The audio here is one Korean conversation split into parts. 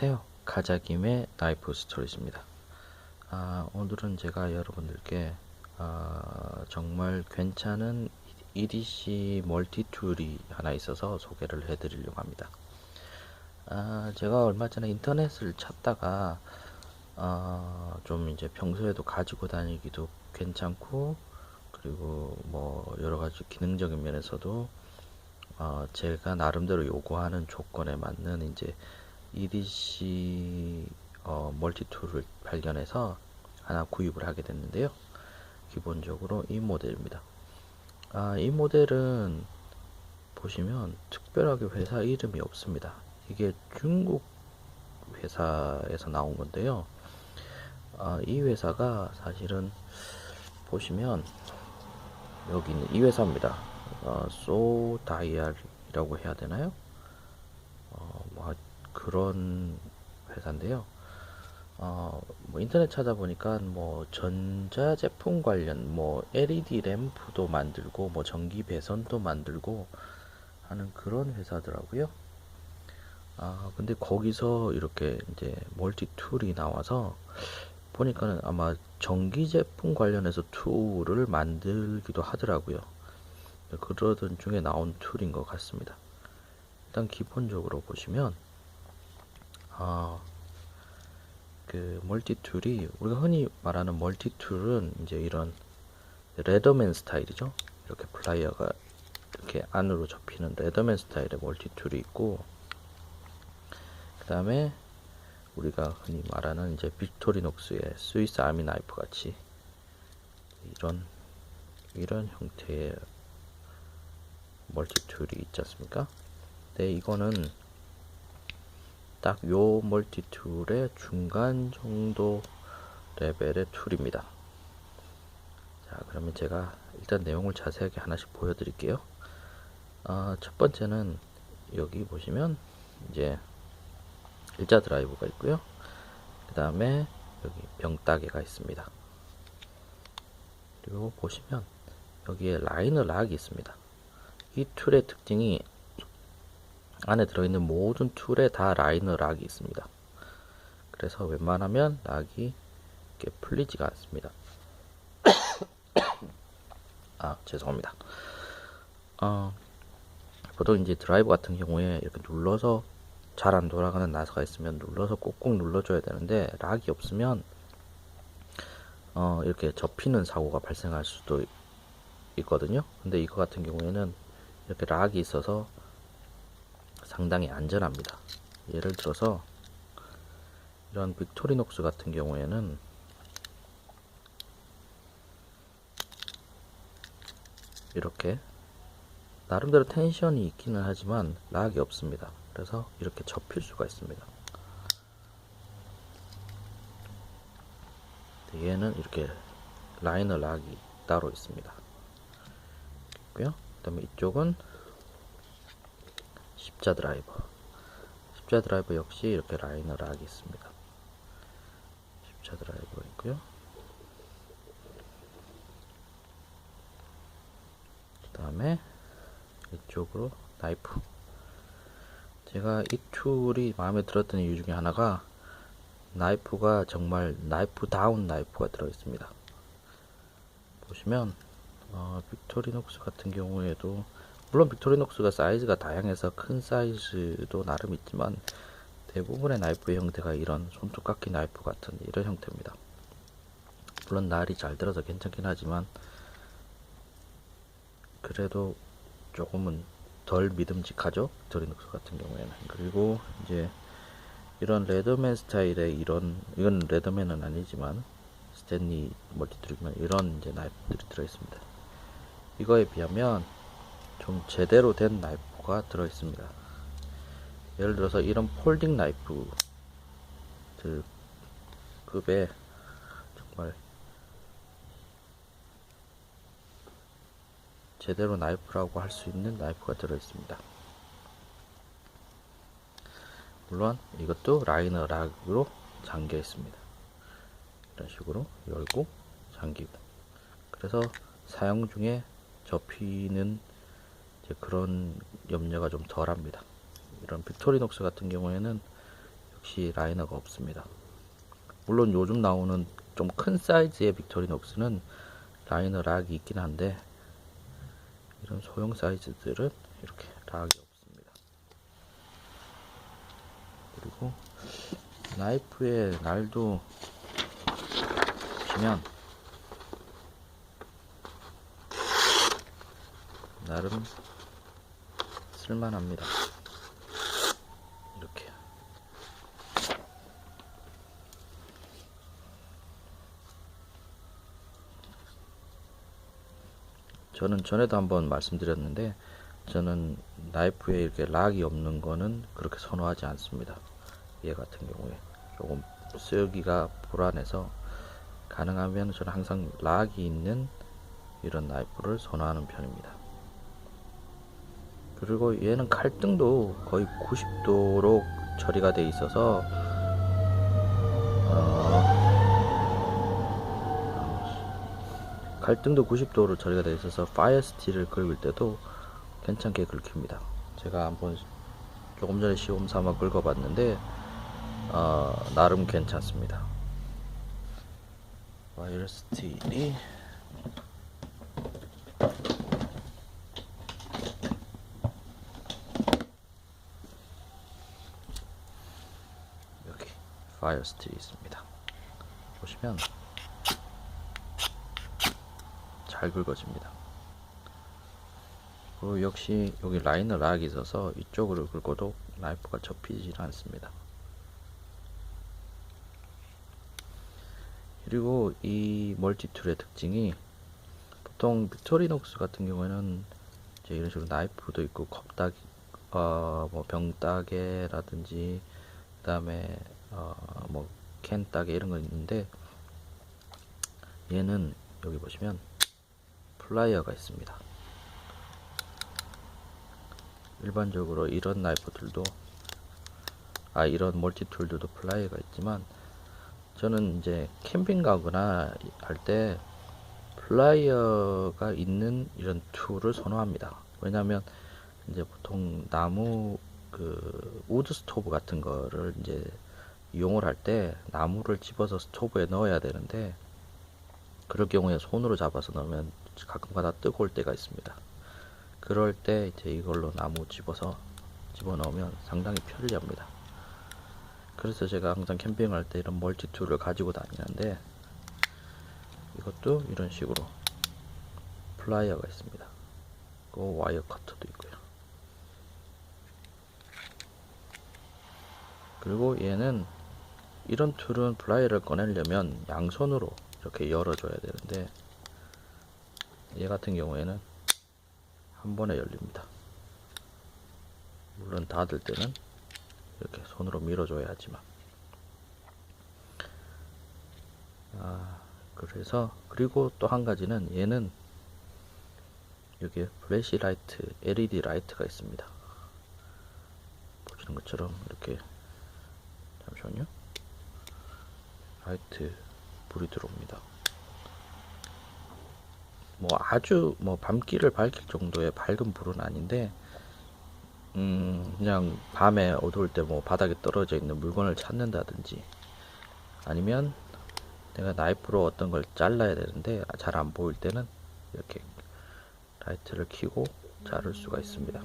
안녕하세요. 가자김의 나이프 스토리즈입니다. 오늘은 제가 여러분들께 정말 괜찮은 EDC 멀티툴이 하나 있어서 소개를 해드리려고 합니다. 제가 얼마 전에 인터넷을 찾다가 좀 이제 평소에도 가지고 다니기도 괜찮고, 그리고 뭐 여러가지 기능적인 면에서도 제가 나름대로 요구하는 조건에 맞는 이제 EDC 멀티툴을 발견해서 하나 구입을 하게 됐는데요. 기본적으로 이 모델입니다. 이 모델은 보시면 특별하게 회사 이름이 없습니다. 이게 중국 회사에서 나온 건데요. 이 회사가 사실은 보시면 여기는 이 회사입니다. 소다이알이라고 해야 되나요? 뭐 그런 회사인데요. 뭐 인터넷 찾아보니까 뭐 전자제품 관련 뭐 LED 램프도 만들고 뭐 전기 배선도 만들고 하는 그런 회사더라고요. 근데 거기서 이렇게 이제 멀티툴이 나와서 보니까는 아마 전기 제품 관련해서 툴을 만들기도 하더라고요. 그러던 중에 나온 툴인 것 같습니다. 일단 기본적으로 보시면 그 멀티툴이, 우리가 흔히 말하는 멀티툴은 이제 이런 레더맨 스타일이죠. 이렇게 플라이어가 이렇게 안으로 접히는 레더맨 스타일의 멀티툴이 있고, 그 다음에 우리가 흔히 말하는 이제 빅토리녹스의 스위스 아미 나이프 같이 이런 형태의 멀티툴이 있지 않습니까? 네, 이거는 딱 요 멀티툴의 중간 정도 레벨의 툴입니다. 자, 그러면 제가 일단 내용을 자세하게 하나씩 보여드릴게요. 첫 번째는 여기 보시면 이제 일자 드라이브가 있고요. 그 다음에 여기 병따개가 있습니다. 그리고 보시면 여기에 라이너 락이 있습니다. 이 툴의 특징이 안에 들어있는 모든 툴에 다 라이너 락이 있습니다. 그래서 웬만하면 락이 이렇게 풀리지가 않습니다. 죄송합니다. 보통 이제 드라이브 같은 경우에 이렇게 눌러서 잘 안 돌아가는 나사가 있으면 눌러서 꼭꼭 눌러줘야 되는데, 락이 없으면 이렇게 접히는 사고가 발생할 수도 있거든요. 근데 이거 같은 경우에는 이렇게 락이 있어서 상당히 안전합니다. 예를 들어서 이런 빅토리녹스 같은 경우에는 이렇게 나름대로 텐션이 있기는 하지만 락이 없습니다. 그래서 이렇게 접힐 수가 있습니다. 얘는 이렇게 라이너 락이 따로 있습니다. 있고요. 그 다음에 이쪽은 십자 드라이버 역시 이렇게 라이너 락이 있습니다. 십자 드라이버 있고요. 그 다음에 이쪽으로 나이프. 제가 이 툴이 마음에 들었던 이유 중에 하나가 나이프가 정말 나이프다운 나이프가 들어있습니다. 보시면 빅토리녹스 같은 경우에도, 물론 빅토리녹스가 사이즈가 다양해서 큰 사이즈도 나름 있지만 대부분의 나이프의 형태가 이런 손톱깎이 나이프 같은 이런 형태입니다. 물론 날이 잘 들어서 괜찮긴 하지만 그래도 조금은 덜 믿음직하죠, 빅토리녹스 같은 경우에는. 그리고 이제 이런 레더맨 스타일의 이건 레더맨은 아니지만 스탠리 멀티툴이면 이런 이제 나이프들이 들어있습니다. 이거에 비하면 좀 제대로 된 나이프가 들어있습니다. 예를 들어서 이런 폴딩 나이프들 급의 정말 제대로 나이프라고 할 수 있는 나이프가 들어있습니다. 물론 이것도 라이너 락으로 잠겨 있습니다. 이런 식으로 열고 잠기고, 그래서 사용 중에 접히는 그런 염려가 좀 덜합니다. 이런 빅토리녹스 같은 경우에는 역시 라이너가 없습니다. 물론 요즘 나오는 좀 큰 사이즈의 빅토리녹스는 라이너 락이 있긴 한데 이런 소형 사이즈들은 이렇게 락이 없습니다. 그리고 나이프의 날도 보시면 나름 쓸만합니다. 이렇게 저는 전에도 한번 말씀드렸는데 저는 나이프에 이렇게 락이 없는 거는 그렇게 선호하지 않습니다. 얘 같은 경우에 조금 쓰기가 불안해서 가능하면 저는 항상 락이 있는 이런 나이프를 선호하는 편입니다. 그리고 얘는 칼등도 거의 90도로 처리가 되어 있어서 갈등도 90도로 처리가 되어 있어서 파이어 스틸을 긁을 때도 괜찮게 긁힙니다. 제가 한번 조금 전에 시험 삼아 긁어봤는데 나름 괜찮습니다. 파이어 스틸이 여기 파이어 스틸이 있습니다. 보시면 잘 긁어집니다. 그리고 역시 여기 라이너 락이 있어서 이쪽으로 긁어도 나이프가 접히질 않습니다. 그리고 이 멀티툴의 특징이 보통 빅토리녹스 같은 경우에는 이제 이런 식으로 나이프도 있고 컵따기, 뭐 병따개라든지 그 다음에 뭐 캔따개 이런 거 있는데 얘는 여기 보시면 플라이어가 있습니다. 일반적으로 이런 나이프들도 이런 멀티툴들도 플라이어가 있지만 저는 이제 캠핑 가거나 할 때 플라이어가 있는 이런 툴을 선호합니다. 왜냐면 이제 보통 나무 우드 스토브 같은 거를 이제 이용을 할 때 나무를 집어서 스토브에 넣어야 되는데 그럴 경우에 손으로 잡아서 넣으면 가끔가다 뜨거울 때가 있습니다. 그럴 때 이제 이걸로 나무 집어 넣으면 상당히 편리합니다. 그래서 제가 항상 캠핑할 때 이런 멀티툴을 가지고 다니는데 이것도 이런 식으로 플라이어가 있습니다. 그 와이어 커터도 있고요. 그리고 얘는 이런 툴은 플라이어를 꺼내려면 양손으로 이렇게 열어줘야 되는데 얘 같은 경우에는 한 번에 열립니다. 물론 닫을 때는 이렇게 손으로 밀어줘야 하지만 그래서 그리고 또 한 가지는 얘는 여기에 플래시 라이트, LED 라이트가 있습니다. 보시는 것처럼 이렇게 잠시만요. 라이트 불이 들어옵니다. 뭐 아주 뭐 밤길을 밝힐 정도의 밝은 불은 아닌데 그냥 밤에 어두울 때 뭐 바닥에 떨어져 있는 물건을 찾는다든지 아니면 내가 나이프로 어떤 걸 잘라야 되는데 잘 안 보일 때는 이렇게 라이트를 켜고 자를 수가 있습니다.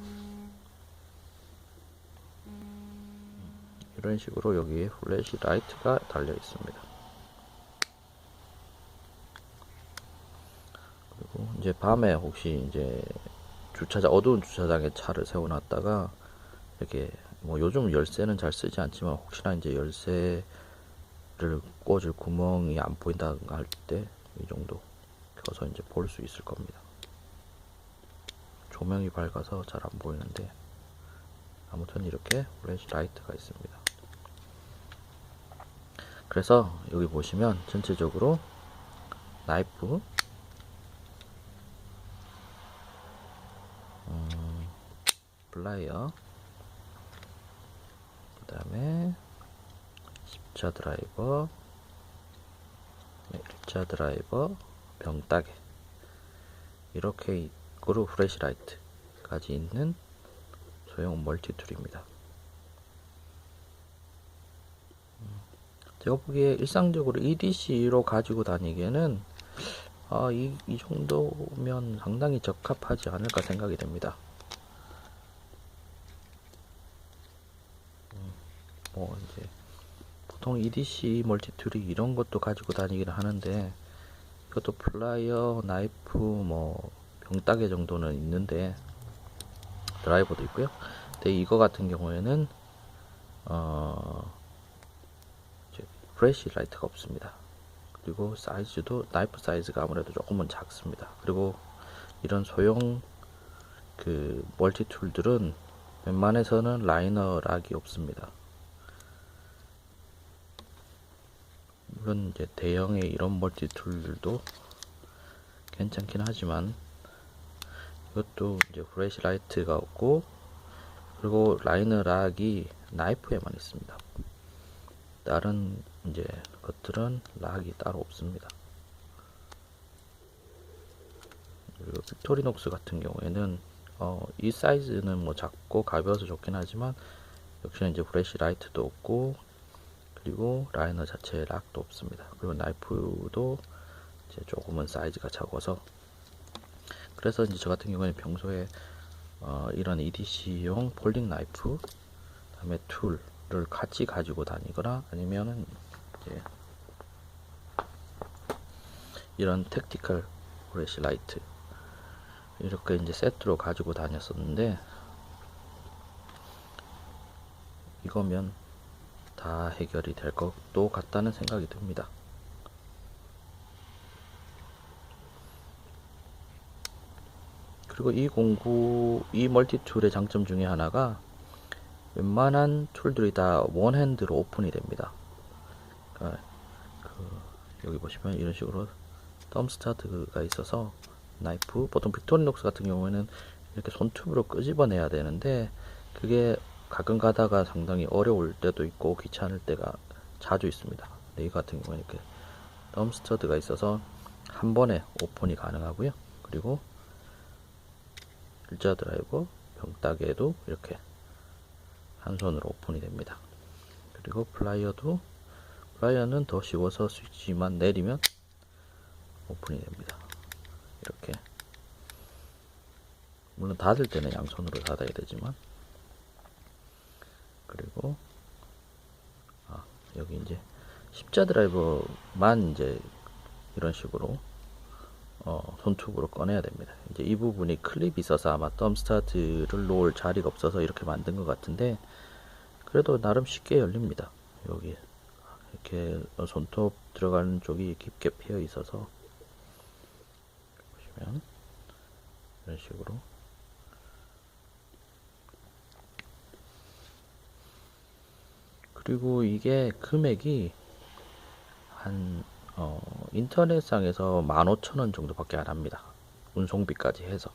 이런 식으로 여기에 플래시 라이트가 달려 있습니다. 그리고 이제 밤에 혹시 이제 어두운 주차장에 차를 세워놨다가 이렇게 뭐 요즘 열쇠는 잘 쓰지 않지만 혹시나 이제 열쇠를 꽂을 구멍이 안 보인다든가 할 때 이 정도 켜서 이제 볼 수 있을 겁니다. 조명이 밝아서 잘 안 보이는데 아무튼 이렇게 플래시 라이트가 있습니다. 그래서 여기 보시면 전체적으로 나이프, 플라이어, 그 다음에 십자 드라이버, 1차 드라이버, 병따개 이렇게 그리고 플래시라이트까지 있는 소형 멀티툴입니다. 제가 보기에 일상적으로 EDC로 가지고 다니기에는 이 정도면 상당히 적합하지 않을까 생각이 됩니다. 뭐 이제 보통 EDC 멀티툴이 이런 것도 가지고 다니긴 하는데, 이것도 플라이어, 나이프, 뭐 병따개 정도는 있는데, 드라이버도 있고요. 근데 이거 같은 경우에는 프레시 라이트가 없습니다. 그리고 사이즈도 나이프 사이즈가 아무래도 조금은 작습니다. 그리고 이런 소형 그 멀티툴들은 웬만해서는 라이너 락이 없습니다. 물론 이제 대형의 이런 멀티툴들도 괜찮긴 하지만, 이것도 이제 프레시 라이트가 없고, 그리고 라이너 락이 나이프에만 있습니다. 다른 이제 것들은 락이 따로 없습니다. 그리고 빅토리녹스 같은 경우에는 이 사이즈는 뭐 작고 가벼워서 좋긴 하지만, 역시나 이제 프레시 라이트도 없고, 그리고 라이너 자체에 락도 없습니다. 그리고 나이프도 이제 조금은 사이즈가 작아서, 그래서 이제 저 같은 경우에는 평소에 이런 EDC용 폴딩 나이프, 다음에 툴을 같이 가지고 다니거나, 아니면은 이제 이런 택티컬 프레시 라이트 이렇게 이제 세트로 가지고 다녔었는데, 이거면 다 해결이 될 것도 같다는 생각이 듭니다. 그리고 이 멀티툴의 장점 중에 하나가, 웬만한 툴들이 다 원핸드로 오픈이 됩니다. 그러니까 여기 보시면 이런 식으로 덤 스타트가 있어서, 나이프, 보통 빅토리녹스 같은 경우에는 이렇게 손톱으로 끄집어내야 되는데, 그게 가끔 가다가 상당히 어려울 때도 있고 귀찮을 때가 자주 있습니다. 근데 이 같은 경우는 이렇게 덤 스터드가 있어서 한 번에 오픈이 가능하고요. 그리고 일자 드라이버, 병따개도 이렇게 한 손으로 오픈이 됩니다. 그리고 플라이어는 더 쉬워서 스위치만 내리면 오픈이 됩니다. 이렇게, 물론 닫을 때는 양손으로 닫아야 되지만, 그리고 여기 이제 십자 드라이버만 이제 이런 식으로 손톱으로 꺼내야 됩니다. 이제 이 부분이 클립이 있어서 아마 덤 스타트를 놓을 자리가 없어서 이렇게 만든 것 같은데, 그래도 나름 쉽게 열립니다. 여기 이렇게 손톱 들어가는 쪽이 깊게 패여 있어서, 보시면 이런 식으로. 그리고 이게 금액이 한 인터넷상에서 15,000원 정도밖에 안 합니다. 운송비까지 해서.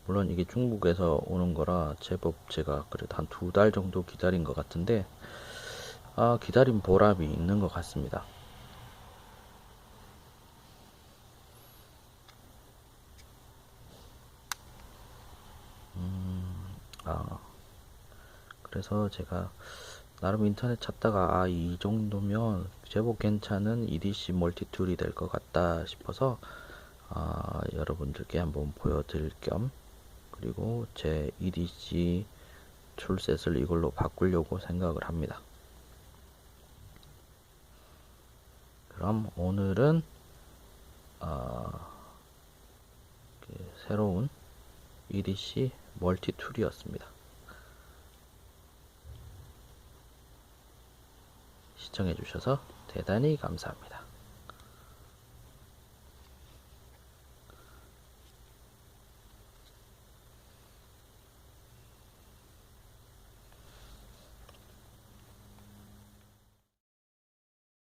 물론 이게 중국에서 오는 거라 제법 제가 그래도 한 2달 정도 기다린 것 같은데, 기다린 보람이 있는 것 같습니다. 그래서 제가 나름 인터넷 찾다가 이 정도면 제법 괜찮은 EDC 멀티툴이 될 것 같다 싶어서 여러분들께 한번 보여드릴 겸, 그리고 제 EDC 툴셋을 이걸로 바꾸려고 생각을 합니다. 그럼 오늘은 새로운 EDC 멀티툴이었습니다. 시청해주셔서 대단히 감사합니다.